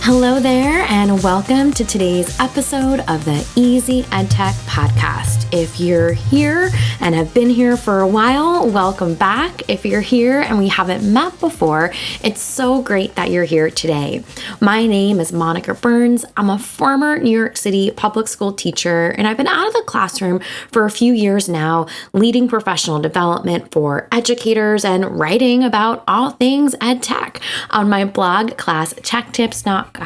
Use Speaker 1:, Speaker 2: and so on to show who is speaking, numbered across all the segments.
Speaker 1: Hello there, and welcome to today's episode of the Easy EdTech podcast. If you're here and have been here for a while, welcome back. If you're here and we haven't met before, it's so great that you're here today. My name is Monica Burns. I'm a former New York City public school teacher, and I've been out of the classroom for a few years now, leading professional development for educators and writing about all things EdTech on my blog, ClassTechTips.com.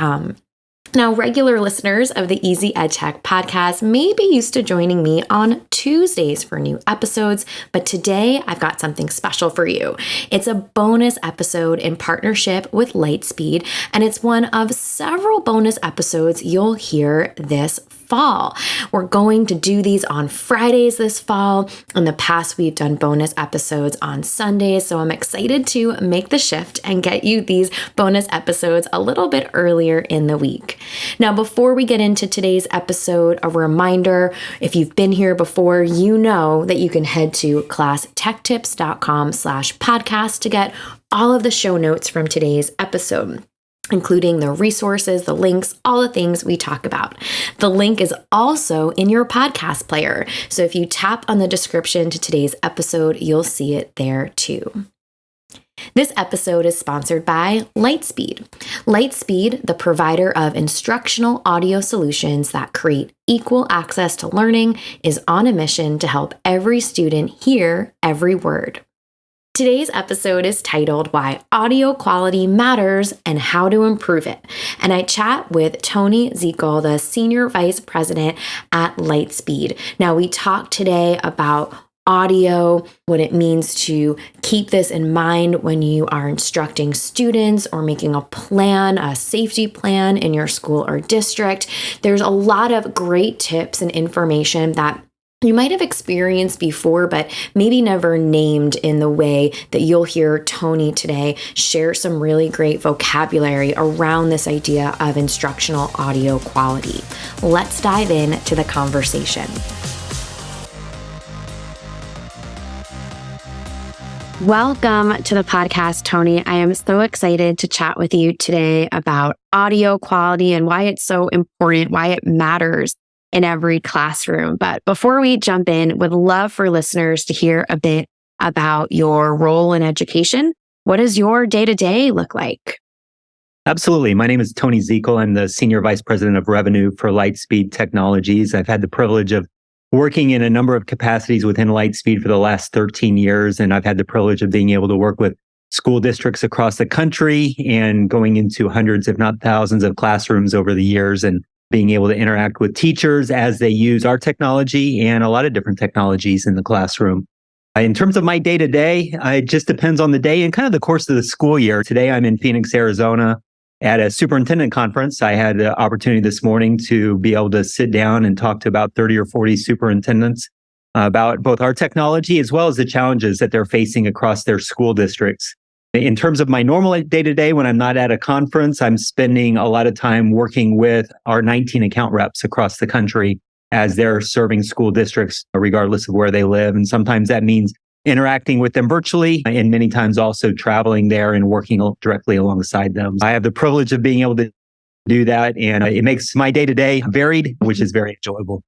Speaker 1: Now, regular listeners of the Easy EdTech podcast may be used to joining me on Tuesdays for new episodes, but today I've got something special for you. It's a bonus episode in partnership with Lightspeed, and it's one of several bonus episodes you'll hear this fall. We're going to do these on Fridays this fall. In the past, we've done bonus episodes on Sundays, so I'm excited to make the shift and get you these bonus episodes a little bit earlier in the week. Now, before we get into today's episode, a reminder, if you've been here before, you know that you can head to classtechtips.com/podcast to get all of the show notes from today's episode, including the resources, the links, all the things we talk about. The link is also in your podcast player. So if you tap on the description to today's episode, you'll see it there too. This episode is sponsored by Lightspeed. Lightspeed, the provider of instructional audio solutions that create equal access to learning, is on a mission to help every student hear every word. Today's episode is titled Why Audio Quality Matters and How to Improve It. And I chat with Tony Zeikle, the Senior Vice President at Lightspeed. Now, we talk today about audio, what it means to keep this in mind when you are instructing students or making a plan, a safety plan in your school or district. There's a lot of great tips and information that you might have experienced before, but maybe never named in the way that you'll hear Tony today share some really great vocabulary around this idea of instructional audio quality. Let's dive into the conversation. Welcome to the podcast, Tony. I am so excited to chat with you today about audio quality and why it's so important, why it matters in every classroom. But before we jump in, would love for listeners to hear a bit about your role in education. What does your day-to-day look like?
Speaker 2: Absolutely. My name is Tony Zeikle. I'm the Senior Vice President of Revenue for Lightspeed Technologies. I've had the privilege of working in a number of capacities within Lightspeed for the last 13 years, and I've had the privilege of being able to work with school districts across the country and going into hundreds, if not thousands, of classrooms over the years, and being able to interact with teachers as they use our technology and a lot of different technologies in the classroom. In terms of my day-to-day, it just depends on the day and kind of the course of the school year. Today, I'm in Phoenix, Arizona at a superintendent conference. I had the opportunity this morning to be able to sit down and talk to about 30 or 40 superintendents about both our technology as well as the challenges that they're facing across their school districts. In terms of my normal day-to-day, when I'm not at a conference, I'm spending a lot of time working with our 19 account reps across the country as they're serving school districts, regardless of where they live. And sometimes that means interacting with them virtually, and many times also traveling there and working directly alongside them. I have the privilege of being able to do that, and it makes my day-to-day varied, which is very enjoyable.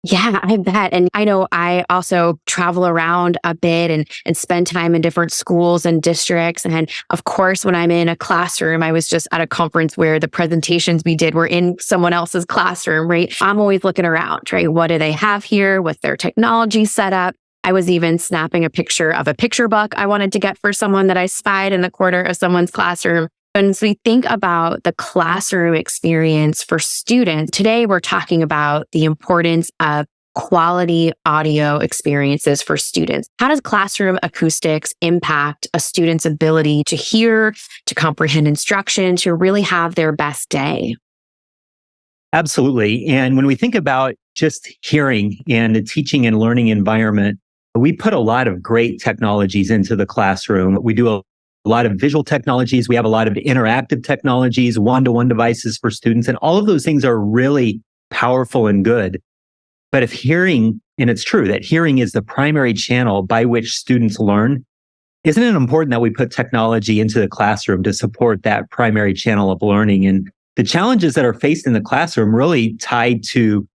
Speaker 1: Yeah, I bet. And I know I also travel around a bit and spend time in different schools and districts. And of course, when I'm in a classroom, I was just at a conference where the presentations we did were in someone else's classroom, right? I'm always looking around, right? What do they have here? What's their technology set up? I was even snapping a picture of a picture book I wanted to get for someone that I spied in the corner of someone's classroom. And as we think about the classroom experience for students, today we're talking about the importance of quality audio experiences for students. How does classroom acoustics impact a student's ability to hear, to comprehend instruction, to really have their best day?
Speaker 2: Absolutely. And when we think about just hearing and the teaching and learning environment, we put a lot of great technologies into the classroom. We do a lot of visual technologies. We have a lot of interactive technologies, one-to-one devices for students. And all of those things are really powerful and good. But if hearing, and it's true that hearing is the primary channel by which students learn, isn't it important that we put technology into the classroom to support that primary channel of learning? And the challenges that are faced in the classroom really tied to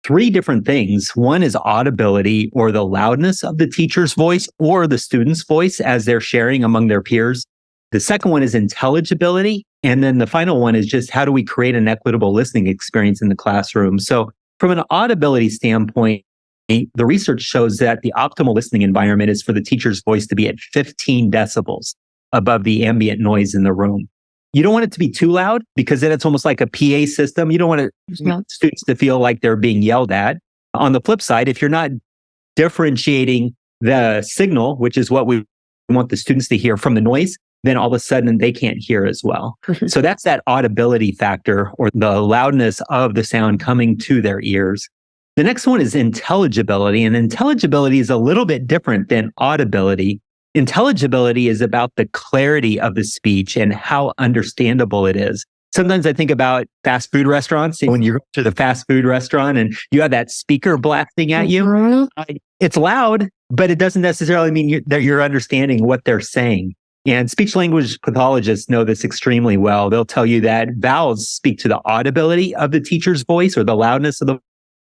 Speaker 2: three different things. One is audibility, or the loudness of the teacher's voice or the student's voice as they're sharing among their peers. The second one is intelligibility. And then the final one is just how do we create an equitable listening experience in the classroom? So from an audibility standpoint, the research shows that the optimal listening environment is for the teacher's voice to be at 15 decibels above the ambient noise in the room. You don't want it to be too loud because then it's almost like a PA system. You don't want students to feel like they're being yelled at. On the flip side, if you're not differentiating the signal, which is what we want the students to hear, from the noise, then all of a sudden they can't hear as well. So that's that audibility factor, or the loudness of the sound coming to their ears. The next one is intelligibility, and intelligibility is a little bit different than audibility. Intelligibility is about the clarity of the speech and how understandable it is. Sometimes I think about fast food restaurants. When you're to the fast food restaurant and you have that speaker blasting at you, it's loud, but it doesn't necessarily mean that you're understanding what they're saying. And speech language pathologists know this extremely well. They'll tell you that vowels speak to the audibility of the teacher's voice or the loudness of the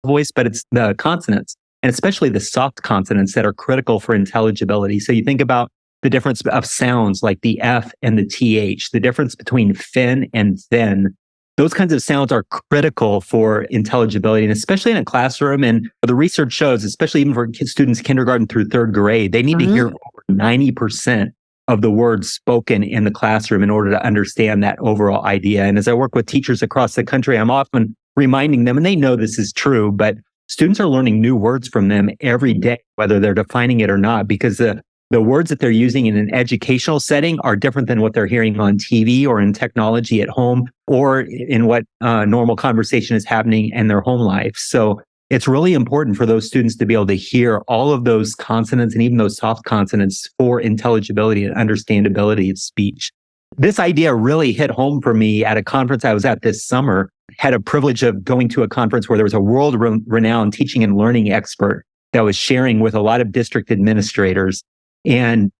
Speaker 2: voice, but it's the consonants, and especially the soft consonants, that are critical for intelligibility. So you think about the difference of sounds like the F and the TH, the difference between fin and thin. Those kinds of sounds are critical for intelligibility, and especially in a classroom. And the research shows, especially even for students kindergarten through third grade, they need to hear over 90% of the words spoken in the classroom in order to understand that overall idea. And as I work with teachers across the country, I'm often reminding them, and they know this is true, but students are learning new words from them every day, whether they're defining it or not, because the words that they're using in an educational setting are different than what they're hearing on TV or in technology at home, or in what normal conversation is happening in their home life. So it's really important for those students to be able to hear all of those consonants and even those soft consonants for intelligibility and understandability of speech. This idea really hit home for me at a conference I was at this summer. Had a privilege of going to a conference where there was a world-renowned teaching and learning expert that was sharing with a lot of district administrators. And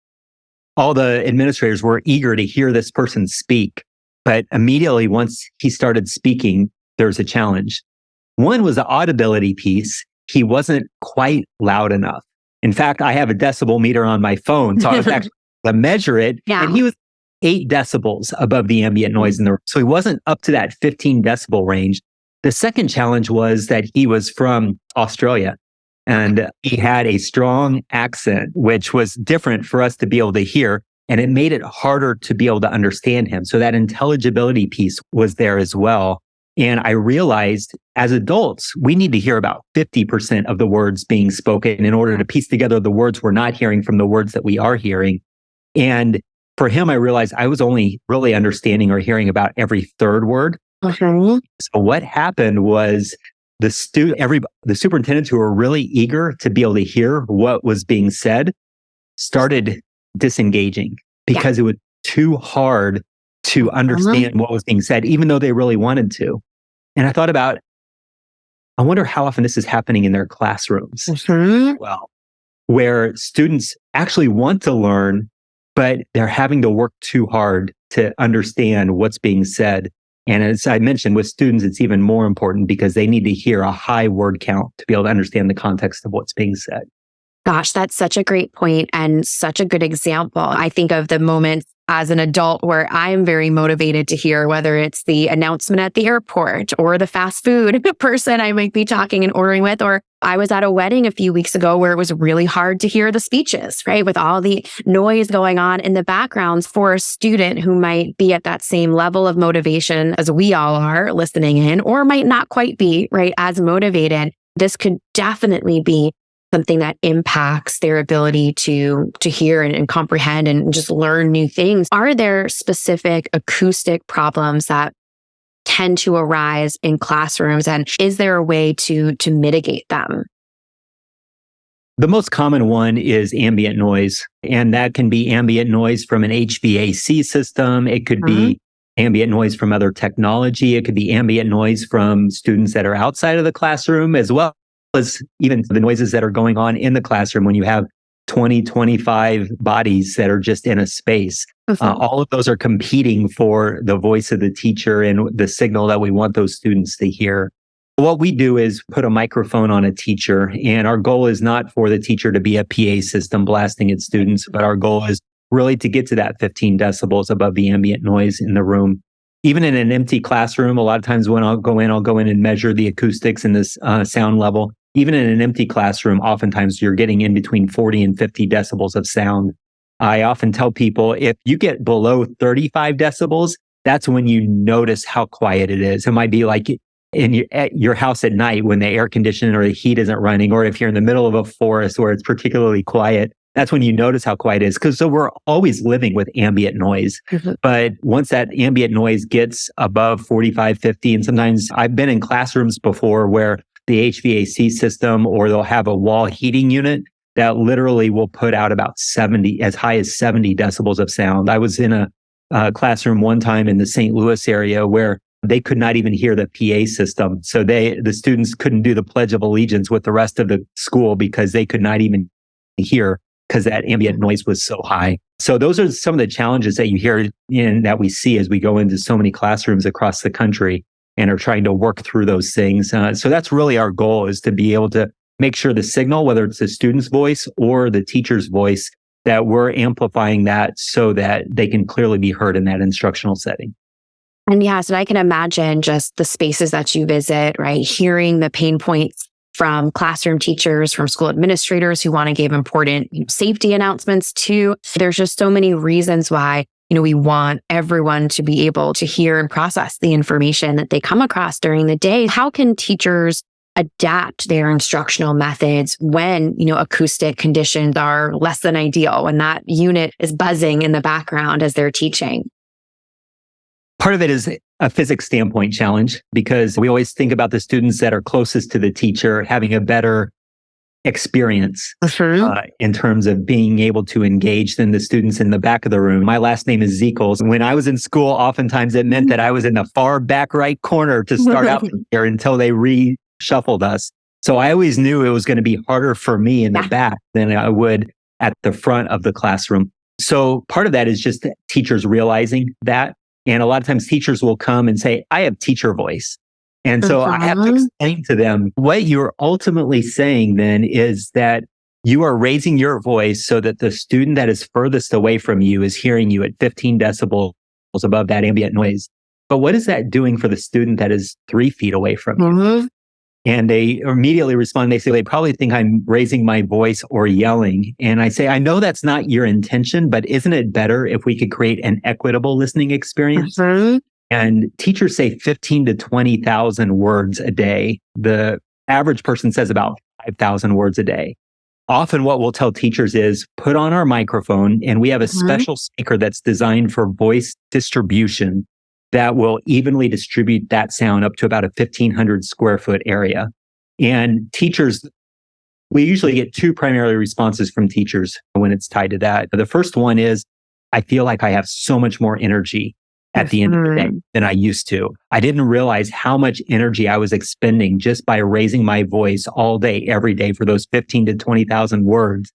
Speaker 2: all the administrators were eager to hear this person speak. But immediately, once he started speaking, there was a challenge. One was the audibility piece. He wasn't quite loud enough. In fact, I have a decibel meter on my phone, so I was actually able to measure it. Yeah. And he was 8 decibels above the ambient noise in the room. So he wasn't up to that 15 decibel range. The second challenge was that he was from Australia and he had a strong accent, which was different for us to be able to hear. And it made it harder to be able to understand him. So that intelligibility piece was there as well. And I realized as adults, we need to hear about 50% of the words being spoken in order to piece together the words we're not hearing from the words that we are hearing. And for him, I realized I was only really understanding or hearing about every third word. So what happened was the superintendents who were really eager to be able to hear what was being said started disengaging because it was too hard to understand what was being said, even though they really wanted to. And I thought about, I wonder how often this is happening in their classrooms. Well, where students actually want to learn, but they're having to work too hard to understand what's being said. And as I mentioned, with students, it's even more important because they need to hear a high word count to be able to understand the context of what's being said.
Speaker 1: Gosh, that's such a great point and such a good example. I think of the moments as an adult where I'm very motivated to hear, whether it's the announcement at the airport or the fast food person I might be talking and ordering with, or I was at a wedding a few weeks ago where it was really hard to hear the speeches, right? With all the noise going on in the backgrounds. For a student who might be at that same level of motivation as we all are listening in, or might not quite be, right, as motivated, this could definitely be something that impacts their ability to hear and comprehend and just learn new things. Are there specific acoustic problems that tend to arise in classrooms, and is there a way to mitigate them?
Speaker 2: The most common one is ambient noise, and that can be ambient noise from an HVAC system. It could be ambient noise from other technology. It could be ambient noise from students that are outside of the classroom, as well as even the noises that are going on in the classroom when you have 20, 25 bodies that are just in a space. All of those are competing for the voice of the teacher and the signal that we want those students to hear. What we do is put a microphone on a teacher, and our goal is not for the teacher to be a PA system blasting its students, but our goal is really to get to that 15 decibels above the ambient noise in the room. Even in an empty classroom, a lot of times when I'll go in and measure the acoustics and this sound level. Even in an empty classroom, oftentimes you're getting in between 40 and 50 decibels of sound. I often tell people, if you get below 35 decibels, that's when you notice how quiet it is. It might be like at your house at night when the air conditioning or the heat isn't running, or if you're in the middle of a forest where it's particularly quiet. That's when you notice how quiet it is. So we're always living with ambient noise. But once that ambient noise gets above 45, 50, and sometimes I've been in classrooms before where the HVAC system, or they'll have a wall heating unit that literally will put out about 70, as high as 70 decibels of sound. I was in a classroom one time in the St. Louis area where they could not even hear the PA system. So the students couldn't do the Pledge of Allegiance with the rest of the school because they could not even hear, because that ambient noise was so high. So those are some of the challenges that you hear and that we see as we go into so many classrooms across the country and are trying to work through those things. So that's really our goal, is to be able to make sure the signal, whether it's the student's voice or the teacher's voice, that we're amplifying that so that they can clearly be heard in that instructional setting.
Speaker 1: And yes, and I can imagine just the spaces that you visit, right? Hearing the pain points from classroom teachers, from school administrators who want to give important safety announcements too. There's just so many reasons why, we want everyone to be able to hear and process the information that they come across during the day. How can teachers adapt their instructional methods when, acoustic conditions are less than ideal, when that unit is buzzing in the background as they're teaching?
Speaker 2: Part of it is a physics standpoint challenge, because we always think about the students that are closest to the teacher having a better experience in terms of being able to engage than the students in the back of the room. My last name is Zeikle. When I was in school, oftentimes it meant that I was in the far back right corner to start out there until they reshuffled us. So I always knew it was going to be harder for me in the back than I would at the front of the classroom. So part of that is just teachers realizing that. And a lot of times teachers will come and say, I have teacher voice. And so I have to explain to them what you're ultimately saying then is that you are raising your voice so that the student that is furthest away from you is hearing you at 15 decibels above that ambient noise. But what is that doing for the student that is 3 feet away from you? And they immediately respond. They say, they probably think I'm raising my voice or yelling. And I say, I know that's not your intention, but isn't it better if we could create an equitable listening experience? And teachers say 15 to 20,000 words a day. The average person says about 5,000 words a day. Often what we'll tell teachers is put on our microphone, and we have a special speaker that's designed for voice distribution that will evenly distribute that sound up to about a 1,500 square foot area. And teachers, we usually get 2 primary responses from teachers when it's tied to that. The first one is, I feel like I have so much more energy at the end of the day than I used to. I didn't realize how much energy I was expending just by raising my voice all day, every day for those 15 to 20,000 words.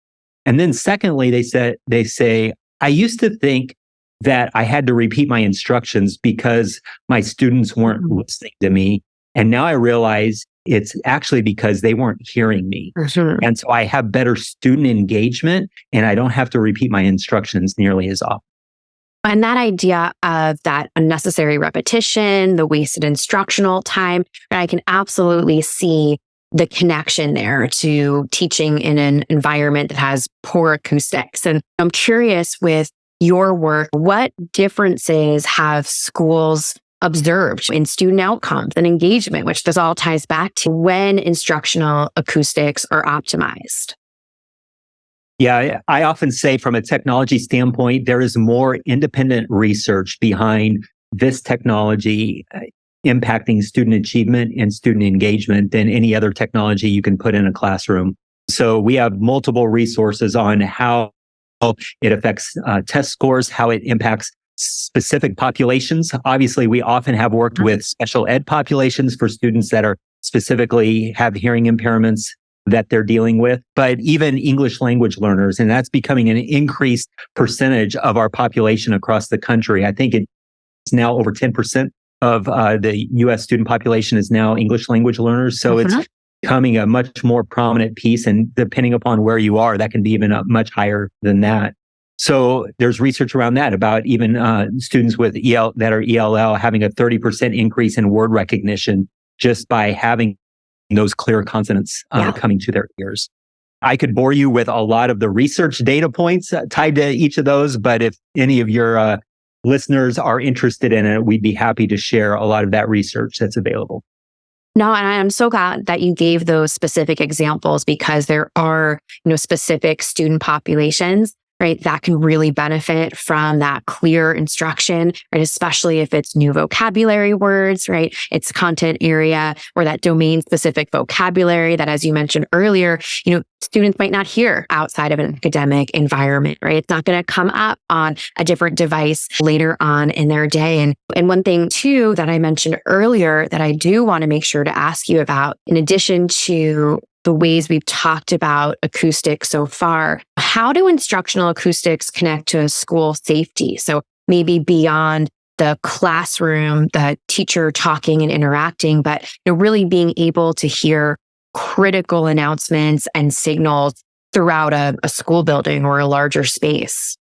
Speaker 2: And then secondly, they say, I used to think that I had to repeat my instructions because my students weren't listening to me. And now I realize it's actually because they weren't hearing me. And so I have better student engagement, and I don't have to repeat my instructions nearly as often.
Speaker 1: And that idea of that unnecessary repetition, the wasted instructional time, I can absolutely see the connection there to teaching in an environment that has poor acoustics. And I'm curious, with your work, what differences have schools observed in student outcomes and engagement, which this all ties back to when instructional acoustics are optimized?
Speaker 2: Yeah, I often say from a technology standpoint, there is more independent research behind this technology impacting student achievement and student engagement than any other technology you can put in a classroom. So we have multiple resources on how it affects test scores, how it impacts specific populations. Obviously, we often have worked with special ed populations for students that are specifically have hearing impairments that they're dealing with, but even English language learners. And that's becoming an increased percentage of our population across the country. I think it's now over 10% of the US student population is now English language learners. So it's becoming a much more prominent piece. And depending upon where you are, that can be even much higher than that. So there's research around that about even students with that are ELL having a 30% increase in word recognition just by having those clear consonants coming to their ears. I could bore you with a lot of the research data points tied to each of those, but if any of your listeners are interested in it, we'd be happy to share a lot of that research that's available.
Speaker 1: No, and I'm so glad that you gave those specific examples because there are, specific student populations, right, that can really benefit from that clear instruction, right? Especially if it's new vocabulary words, right? It's content area or that domain specific vocabulary that, as you mentioned earlier, students might not hear outside of an academic environment, right? It's not going to come up on a different device later on in their day. And one thing too that I mentioned earlier that I do want to make sure to ask you about, in addition to the ways we've talked about acoustics so far, how do instructional acoustics connect to school safety? So maybe beyond the classroom, the teacher talking and interacting, but really being able to hear critical announcements and signals throughout a school building or a larger space.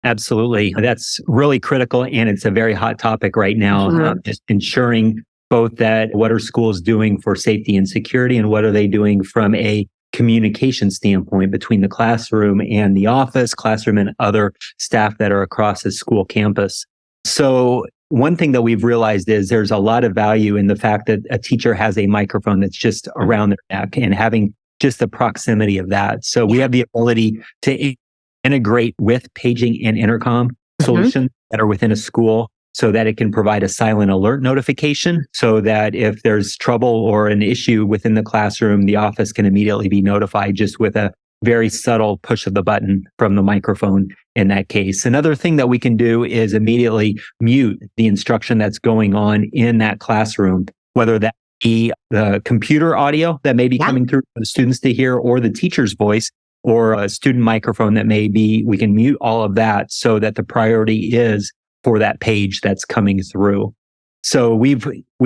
Speaker 2: Absolutely. That's really critical. And it's a very hot topic right now, just ensuring both that what are schools doing for safety and security and what are they doing from a communication standpoint between the classroom and the office, classroom and other staff that are across the school campus. So one thing that we've realized is there's a lot of value in the fact that a teacher has a microphone that's just around their neck and having just the proximity of that. So we have the ability to integrate with paging and intercom solutions that are within a school so that it can provide a silent alert notification so that if there's trouble or an issue within the classroom, the office can immediately be notified just with a very subtle push of the button from the microphone in that case. Another thing that we can do is immediately mute the instruction that's going on in that classroom, whether that be the computer audio that may be coming through for the students to hear or the teacher's voice or a student microphone that may be, we can mute all of that so that the priority is for that page that's coming through. So we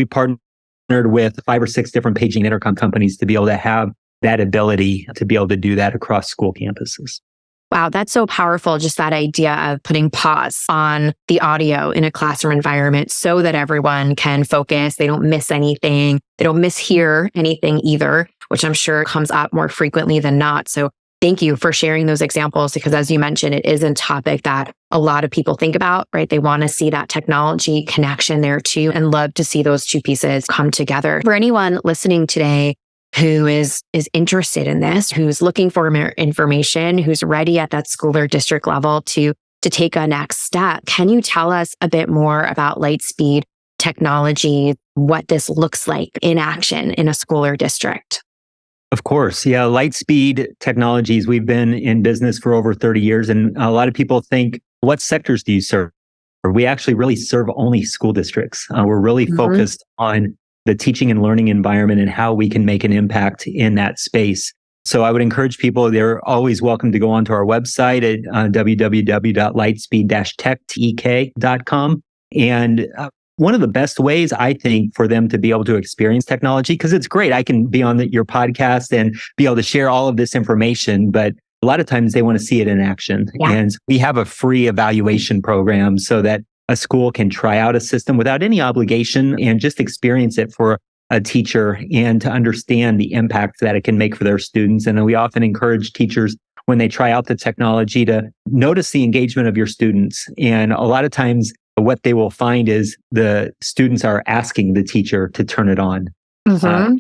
Speaker 2: partnered with 5 or 6 different paging intercom companies to be able to have that ability to be able to do that across school campuses.
Speaker 1: Wow, that's so powerful. Just that idea of putting pause on the audio in a classroom environment so that everyone can focus. They don't miss anything. They don't mishear anything either, which I'm sure comes up more frequently than not. So thank you for sharing those examples because as you mentioned, it is a topic that a lot of people think about, right? They want to see that technology connection there too and love to see those two pieces come together. For anyone listening today who is interested in this, who's looking for more information, who's ready at that school or district level to take a next step, can you tell us a bit more about Lightspeed technology, what this looks like in action in a school or district?
Speaker 2: Of course. Yeah. Lightspeed Technologies, we've been in business for over 30 years. And a lot of people think, what sectors do you serve? We actually really serve only school districts. We're really focused on the teaching and learning environment and how we can make an impact in that space. So I would encourage people, they're always welcome to go onto our website at www.lightspeed-tech.com. And one of the best ways, I think, for them to be able to experience technology, because it's great. I can be on your podcast and be able to share all of this information, but a lot of times they want to see it in action. Yeah. And we have a free evaluation program so that a school can try out a system without any obligation and just experience it for a teacher and to understand the impact that it can make for their students. And we often encourage teachers when they try out the technology to notice the engagement of your students. And a lot of times what they will find is the students are asking the teacher to turn it on.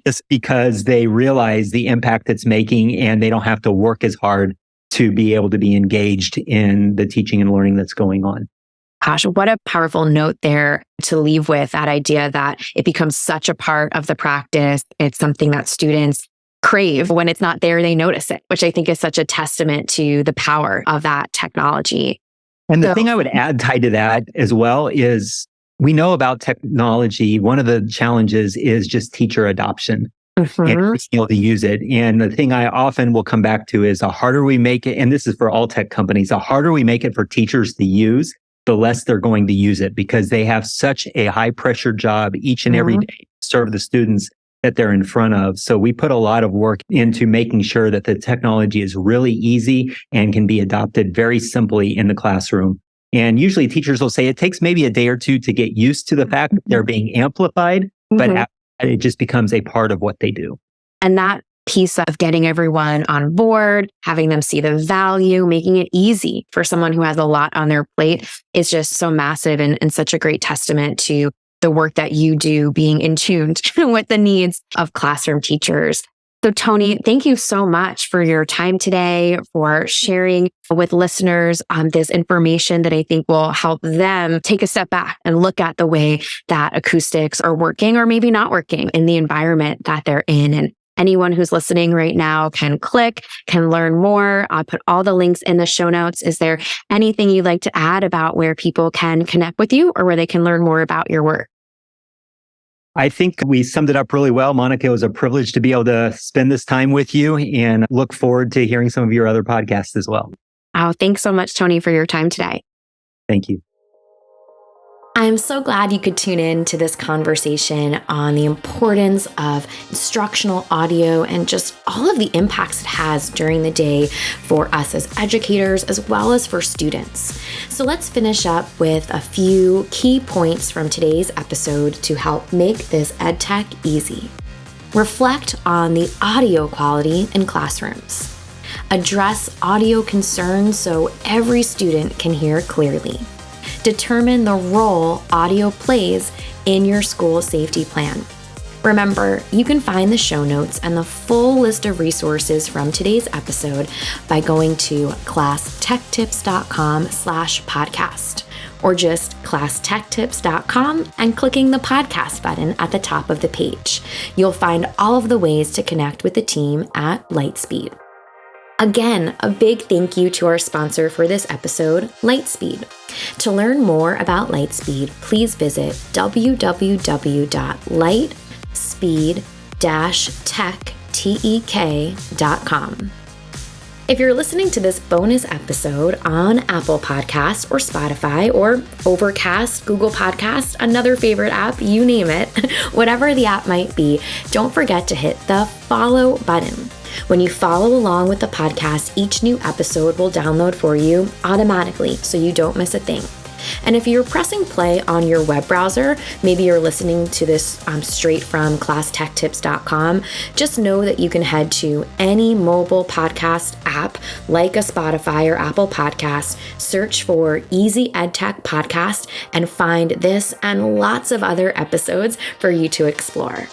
Speaker 2: Just because they realize the impact it's making and they don't have to work as hard to be able to be engaged in the teaching and learning that's going on.
Speaker 1: Gosh, what a powerful note there to leave with, that idea that it becomes such a part of the practice. It's something that students crave. When it's not there, they notice it, which I think is such a testament to the power of that technology.
Speaker 2: And the thing I would add tied to that as well is we know about technology. One of the challenges is just teacher adoption. and
Speaker 1: Mhm.
Speaker 2: being able to use it. And the thing I often will come back to is the harder we make it, and this is for all tech companies, the harder we make it for teachers to use, the less they're going to use it because they have such a high pressure job each and every day to serve the students that they're in front of. So we put a lot of work into making sure that the technology is really easy and can be adopted very simply in the classroom. And usually teachers will say it takes maybe a day or two to get used to the fact that they're being amplified, but
Speaker 1: Mhm.
Speaker 2: it just becomes a part of what they do.
Speaker 1: And that piece of getting everyone on board, having them see the value, making it easy for someone who has a lot on their plate is just so massive and such a great testament to the work that you do being in tune with the needs of classroom teachers. So, Tony, thank you so much for your time today, for sharing with listeners this information that I think will help them take a step back and look at the way that acoustics are working or maybe not working in the environment that they're in. And anyone who's listening right now can click, can learn more. I'll put all the links in the show notes. Is there anything you'd like to add about where people can connect with you or where they can learn more about your work?
Speaker 2: I think we summed it up really well. Monica, it was a privilege to be able to spend this time with you and look forward to hearing some of your other podcasts as well.
Speaker 1: Oh, thanks so much, Tony, for your time today.
Speaker 2: Thank you.
Speaker 1: I'm so glad you could tune in to this conversation on the importance of instructional audio and just all of the impacts it has during the day for us as educators as well as for students. So let's finish up with a few key points from today's episode to help make this EdTech easy. Reflect on the audio quality in classrooms. Address audio concerns so every student can hear clearly. Determine the role audio plays in your school safety plan. Remember, you can find the show notes and the full list of resources from today's episode by going to classtechtips.com/podcast or just classtechtips.com and clicking the podcast button at the top of the page. You'll find all of the ways to connect with the team at Lightspeed. Again, a big thank you to our sponsor for this episode, Lightspeed. To learn more about Lightspeed, please visit www.lightspeed-tech.com. If you're listening to this bonus episode on Apple Podcasts or Spotify or Overcast, Google Podcasts, another favorite app, you name it, whatever the app might be, don't forget to hit the follow button. When you follow along with the podcast, each new episode will download for you automatically so you don't miss a thing. And if you're pressing play on your web browser, maybe you're listening to this straight from classtechtips.com, just know that you can head to any mobile podcast app like a Spotify or Apple Podcast, search for Easy EdTech Podcast, and find this and lots of other episodes for you to explore.